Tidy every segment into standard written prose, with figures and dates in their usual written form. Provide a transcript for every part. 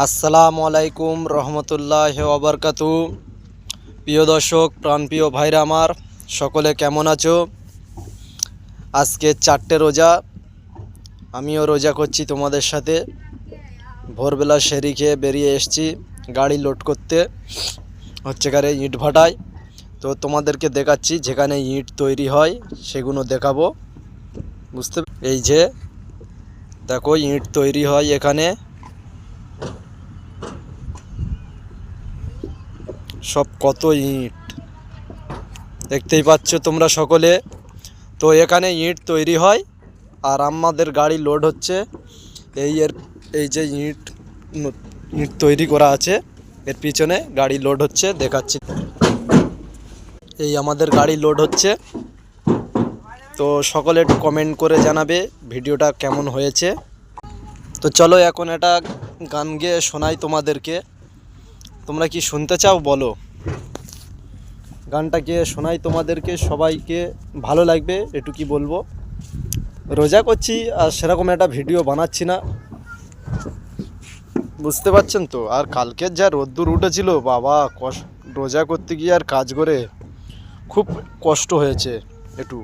আসসালামু আলাইকুম রহমতুল্লাহি ওয়া বারাকাতুহু। প্রিয় দর্শক, প্রাণপ্রিয় ভাইরা আমার, সকলে কেমন আছো? আজকে 4টে রোজা, আমিও রোজা করছি তোমাদের সাথে। ভোরবেলা সেরি খেয়ে বেরিয়ে এসেছি গাড়ি লোড করতে, হচ্ছে কারে ইট ভাটায়। তো তোমাদেরকে দেখাচ্ছি যেখানে ইট তৈরি হয়, সেগুলো দেখাবো। এই যে দেখো, ইট তৈরি হয় এখানে, সব কত ইট দেখতেই পাচ্ছ তোমরা সকলে। তো এখানে ইট তৈরি হয় আর আমাদের গাড়ি লোড হচ্ছে। এই যে ইট তৈরি করা আছে, এর পিছনে গাড়ি লোড হচ্ছে, দেখাচ্ছি। এই আমাদের গাড়ি লোড হচ্ছে। তো সকলে একটু কমেন্ট করে জানাবে ভিডিওটা কেমন হয়েছে। তো চলো এখন একটা গান গেয়ে শোনাই তোমাদেরকে। তোমরা কি শুনতে চাও বলো? গানটা গিয়ে শোনাই তোমাদেরকে, সবাইকে ভালো লাগবে। একটু কি বলবো, রোজা করছি আর সেরকম একটা ভিডিও বানাচ্ছি না, বুঝতে পারছেন তো। আর কালকের যা রোদ্দুর উঠেছিল বাবা, রোজা করতে গিয়ে আর কাজ করে খুব কষ্ট হয়েছে একটু।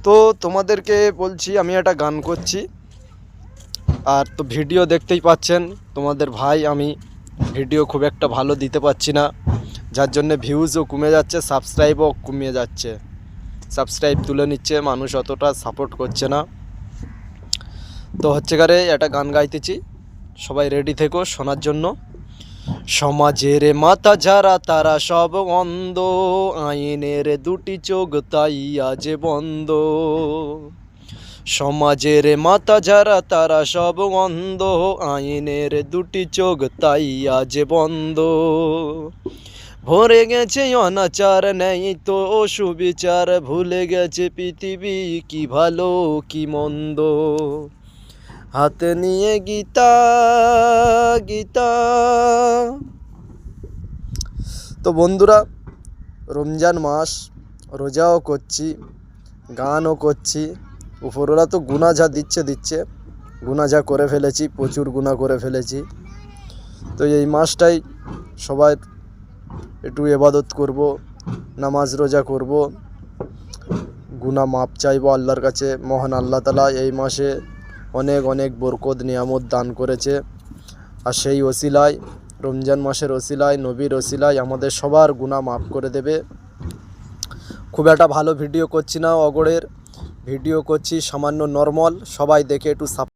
তো তোমাদেরকে বলছি, আমি একটা গান করছি আর তো ভিডিও দেখতেই পাচ্ছেন তোমাদের ভাই, আমি ভিডিও খুব একটা ভালো দিতে পারছি না, যার জন্য ভিউজও কমে যাচ্ছে, সাবস্ক্রাইবও কমে যাচ্ছে। সাবস্ক্রাইব তুলে নিচ্ছে, মানুষ অতটা সাপোর্ট করছে না। তো হচ্ছে কারে একটা গান গাইতেছি, সবাই রেডি থেকো শোনার জন্য। সমাজের মাথা যারা তারা সব অন্ধ, আইনের দুটি চোখ তাই আজ বন্ধ। সমাজের মাথা যারা তারা সব অন্ধ, আইনের দুটি চোখ তাই আজ বন্ধ। ভরে গেছে অনাচার, নেই তো সুবিচার, ভুলে গেছে পৃথিবী কি ভালো কি মন্দ। হাতে নিয়ে গীতা গীতা। তো বন্ধুরা, রমজান মাস, রোজাও করছি, গানও করছি। উপরওয়ালা তো গুনাহ যা দিচ্ছে, গুনাহ যা করে ফেলেছি, প্রচুর গুনাহ করে ফেলেছি। তো এই মাসটাই সবাই একটু ইবাদত করব, নামাজ রোজা করব, গুনাহ মাপ চাইবো আল্লাহর কাছে। মহান আল্লাহ তাআলা এই মাসে অনেক অনেক বরকত নিয়ামত দান করেছে। আর সেই ওসিলায়, রমজান মাসের ওসিলায়, নবীর ওসিলায় আমাদের সবার গুনাহ মাফ করে দেবে। খুব একটা ভালো ভিডিও করছি না, অগড়ের ভিডিও করছি, সামান্য নর্মাল। সবাই দেখে একটু